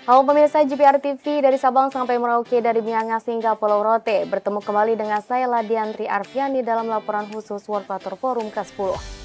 Halo pemirsa GPR TV dari Sabang sampai Merauke, dari Miangas hingga Pulau Rote. Bertemu kembali dengan saya Ladiantri Arfiani dalam laporan khusus World Water Forum ke-10.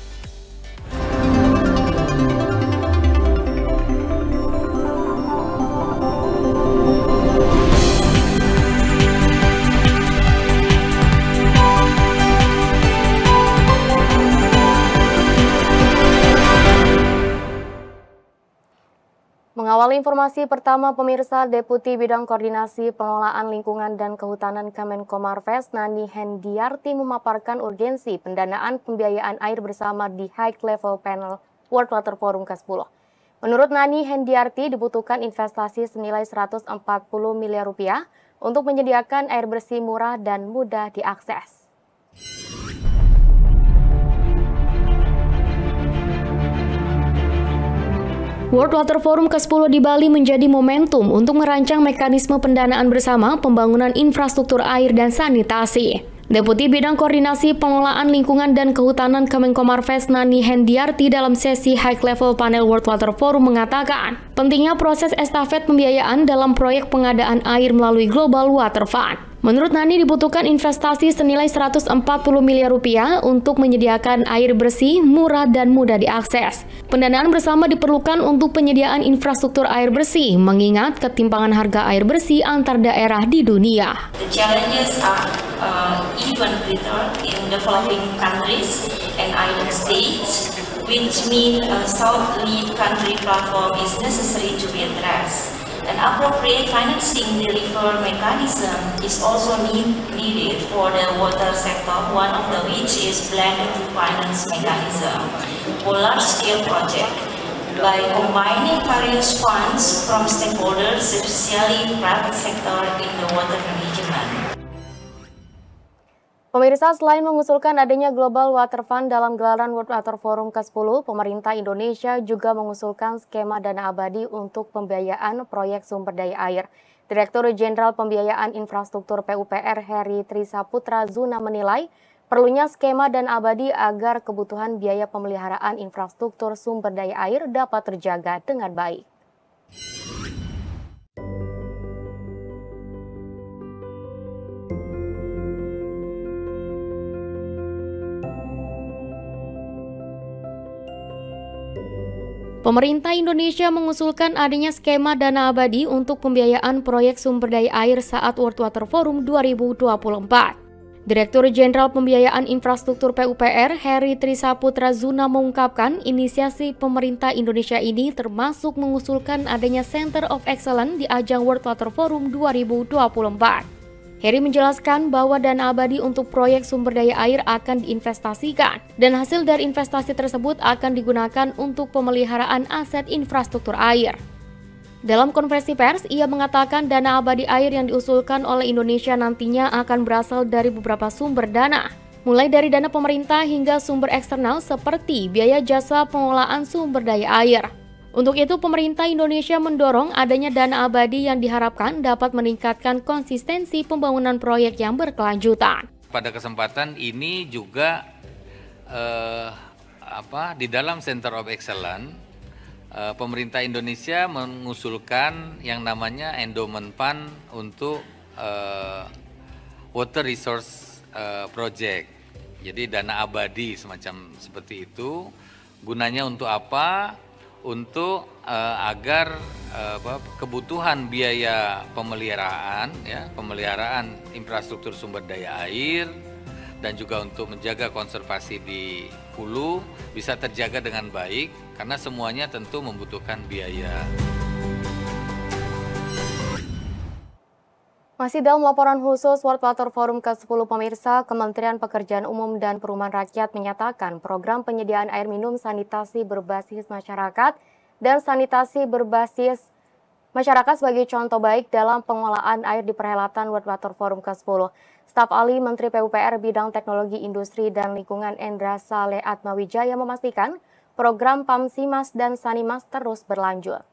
Mengawali informasi pertama pemirsa, Deputi Bidang Koordinasi Pengelolaan Lingkungan dan Kehutanan Kemenkomarves Nani Hendiarti memaparkan urgensi pendanaan pembiayaan air bersama di High Level Panel World Water Forum ke-10. Menurut Nani Hendiarti dibutuhkan investasi senilai 140 miliar rupiah untuk menyediakan air bersih murah dan mudah diakses. World Water Forum ke-10 di Bali menjadi momentum untuk merancang mekanisme pendanaan bersama pembangunan infrastruktur air dan sanitasi. Deputi Bidang Koordinasi Pengelolaan Lingkungan dan Kehutanan Kemenkomarves Nani Hendiarti dalam sesi High Level Panel World Water Forum mengatakan, pentingnya proses estafet pembiayaan dalam proyek pengadaan air melalui Global Water Fund. Menurut Nani dibutuhkan investasi senilai 140 miliar rupiah untuk menyediakan air bersih, murah dan mudah diakses. Pendanaan bersama diperlukan untuk penyediaan infrastruktur air bersih, mengingat ketimpangan harga air bersih antar daerah di dunia. The challenges are even greater in developing countries and island states, which mean a South Lead Country platform is necessary to be addressed. An appropriate financing delivery mechanism is also needed for the water sector, one of which is blended finance mechanism for large-scale projects. By combining various funds from stakeholders, especially private sector in the water management. Pemirsa, selain mengusulkan adanya Global Water Fund dalam gelaran World Water Forum ke-10, pemerintah Indonesia juga mengusulkan skema dana abadi untuk pembiayaan proyek sumber daya air. Direktur Jenderal Pembiayaan Infrastruktur PUPR Heri Trisaputra Zuna menilai perlunya skema dana abadi agar kebutuhan biaya pemeliharaan infrastruktur sumber daya air dapat terjaga dengan baik. Pemerintah Indonesia mengusulkan adanya skema dana abadi untuk pembiayaan proyek sumber daya air saat World Water Forum 2024. Direktur Jenderal Pembiayaan Infrastruktur PUPR Heri Trisaputra Zuna mengungkapkan inisiasi pemerintah Indonesia ini termasuk mengusulkan adanya Center of Excellence di ajang World Water Forum 2024. Heri menjelaskan bahwa dana abadi untuk proyek sumber daya air akan diinvestasikan dan hasil dari investasi tersebut akan digunakan untuk pemeliharaan aset infrastruktur air. Dalam konferensi pers, ia mengatakan dana abadi air yang diusulkan oleh Indonesia nantinya akan berasal dari beberapa sumber dana, mulai dari dana pemerintah hingga sumber eksternal seperti biaya jasa pengelolaan sumber daya air. Untuk itu, pemerintah Indonesia mendorong adanya dana abadi yang diharapkan dapat meningkatkan konsistensi pembangunan proyek yang berkelanjutan. Pada kesempatan ini juga di dalam Center of Excellence, pemerintah Indonesia mengusulkan yang namanya Endowment Fund untuk Water Resource Project. Jadi dana abadi semacam seperti itu. Gunanya untuk apa? Untuk agar kebutuhan biaya pemeliharaan infrastruktur sumber daya air dan juga untuk menjaga konservasi di hulu bisa terjaga dengan baik, karena semuanya tentu membutuhkan biaya. Masih dalam laporan khusus World Water Forum ke-10 pemirsa, Kementerian Pekerjaan Umum dan Perumahan Rakyat menyatakan program penyediaan air minum sanitasi berbasis masyarakat dan sanitasi berbasis masyarakat sebagai contoh baik dalam pengelolaan air di perhelatan World Water Forum ke-10. Staf ahli Menteri PUPR Bidang Teknologi Industri dan Lingkungan Endra Saleh Atmawijaya memastikan program PAMSIMAS dan Sanimas terus berlanjut.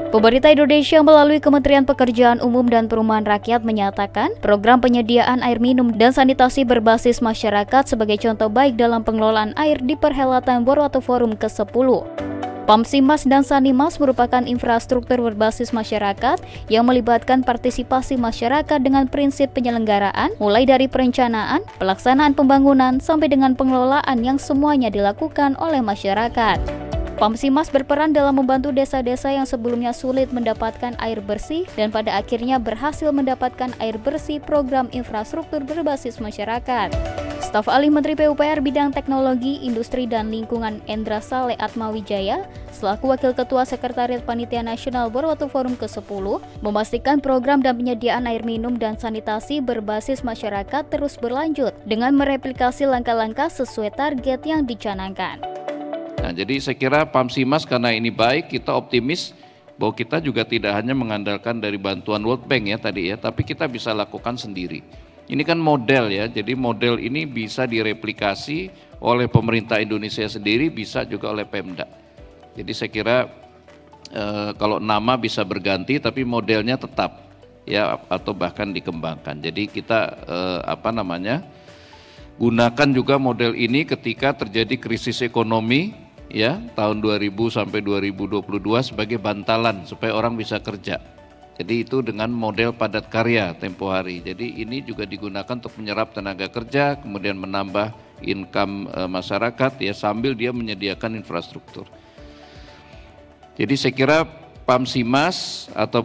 Pemerintah Indonesia melalui Kementerian Pekerjaan Umum dan Perumahan Rakyat menyatakan program penyediaan air minum dan sanitasi berbasis masyarakat sebagai contoh baik dalam pengelolaan air di perhelatan World Water Forum ke-10. PAMSIMAS dan SANIMAS merupakan infrastruktur berbasis masyarakat yang melibatkan partisipasi masyarakat dengan prinsip penyelenggaraan, mulai dari perencanaan, pelaksanaan pembangunan, sampai dengan pengelolaan yang semuanya dilakukan oleh masyarakat. PAMSIMAS berperan dalam membantu desa-desa yang sebelumnya sulit mendapatkan air bersih dan pada akhirnya berhasil mendapatkan air bersih program infrastruktur berbasis masyarakat. Staf Ahli Menteri PUPR Bidang Teknologi, Industri dan Lingkungan Endra Saleh Atmawijaya selaku Wakil Ketua Sekretariat Panitia Nasional Borowato Forum ke-10 memastikan program dan penyediaan air minum dan sanitasi berbasis masyarakat terus berlanjut dengan mereplikasi langkah-langkah sesuai target yang dicanangkan. Nah, jadi saya kira PAMSIMAS karena ini baik, kita optimis bahwa kita juga tidak hanya mengandalkan dari bantuan World Bank ya tadi ya, tapi kita bisa lakukan sendiri. Ini kan model ya, jadi model ini bisa direplikasi oleh pemerintah Indonesia sendiri, bisa juga oleh Pemda. Jadi saya kira kalau nama bisa berganti, tapi modelnya tetap ya, atau bahkan dikembangkan. Jadi kita gunakan juga model ini ketika terjadi krisis ekonomi ya tahun 2000 sampai 2022 sebagai bantalan supaya orang bisa kerja. Jadi itu dengan model padat karya tempo hari. Jadi ini juga digunakan untuk menyerap tenaga kerja, kemudian menambah income masyarakat ya sambil dia menyediakan infrastruktur. Jadi saya kira PAMSIMAS atau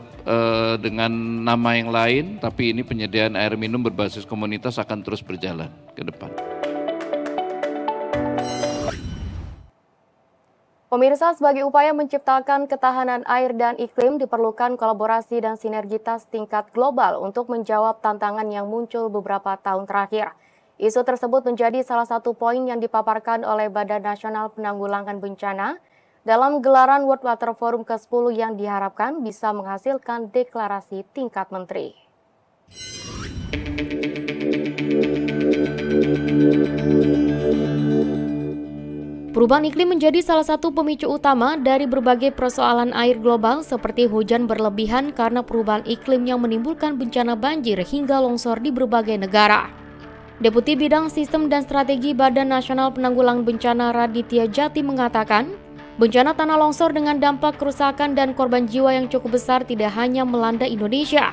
dengan nama yang lain, tapi ini penyediaan air minum berbasis komunitas akan terus berjalan ke depan. Pemirsa, sebagai upaya menciptakan ketahanan air dan iklim diperlukan kolaborasi dan sinergitas tingkat global untuk menjawab tantangan yang muncul beberapa tahun terakhir. Isu tersebut menjadi salah satu poin yang dipaparkan oleh Badan Nasional Penanggulangan Bencana dalam gelaran World Water Forum ke-10 yang diharapkan bisa menghasilkan deklarasi tingkat menteri. Perubahan iklim menjadi salah satu pemicu utama dari berbagai persoalan air global seperti hujan berlebihan karena perubahan iklim yang menimbulkan bencana banjir hingga longsor di berbagai negara. Deputi Bidang Sistem dan Strategi Badan Nasional Penanggulangan Bencana Raditya Jati mengatakan, bencana tanah longsor dengan dampak kerusakan dan korban jiwa yang cukup besar tidak hanya melanda Indonesia,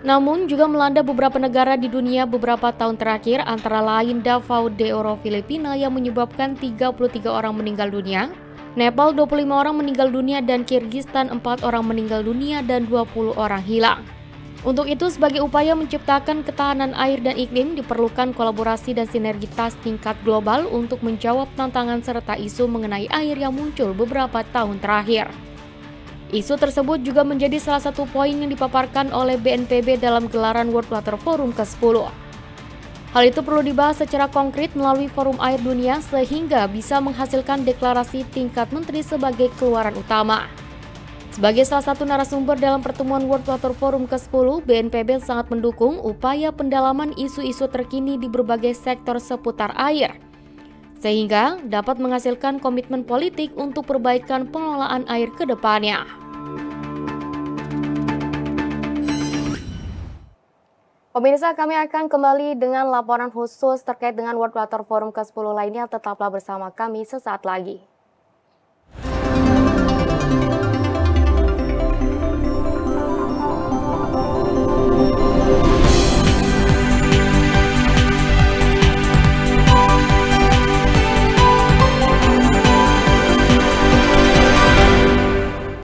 namun juga melanda beberapa negara di dunia beberapa tahun terakhir, antara lain Davao de Oro Filipina yang menyebabkan 33 orang meninggal dunia, Nepal 25 orang meninggal dunia, dan Kirgistan 4 orang meninggal dunia dan 20 orang hilang. Untuk itu, sebagai upaya menciptakan ketahanan air dan iklim, diperlukan kolaborasi dan sinergitas tingkat global untuk menjawab tantangan serta isu mengenai air yang muncul beberapa tahun terakhir. Isu tersebut juga menjadi salah satu poin yang dipaparkan oleh BNPB dalam gelaran World Water Forum ke-10. Hal itu perlu dibahas secara konkret melalui Forum Air Dunia sehingga bisa menghasilkan deklarasi tingkat menteri sebagai keluaran utama. Sebagai salah satu narasumber dalam pertemuan World Water Forum ke-10, BNPB sangat mendukung upaya pendalaman isu-isu terkini di berbagai sektor seputar air, sehingga dapat menghasilkan komitmen politik untuk perbaikan pengelolaan air ke depannya. Pemirsa, kami akan kembali dengan laporan khusus terkait dengan World Water Forum ke-10 lainnya. Tetaplah bersama kami sesaat lagi.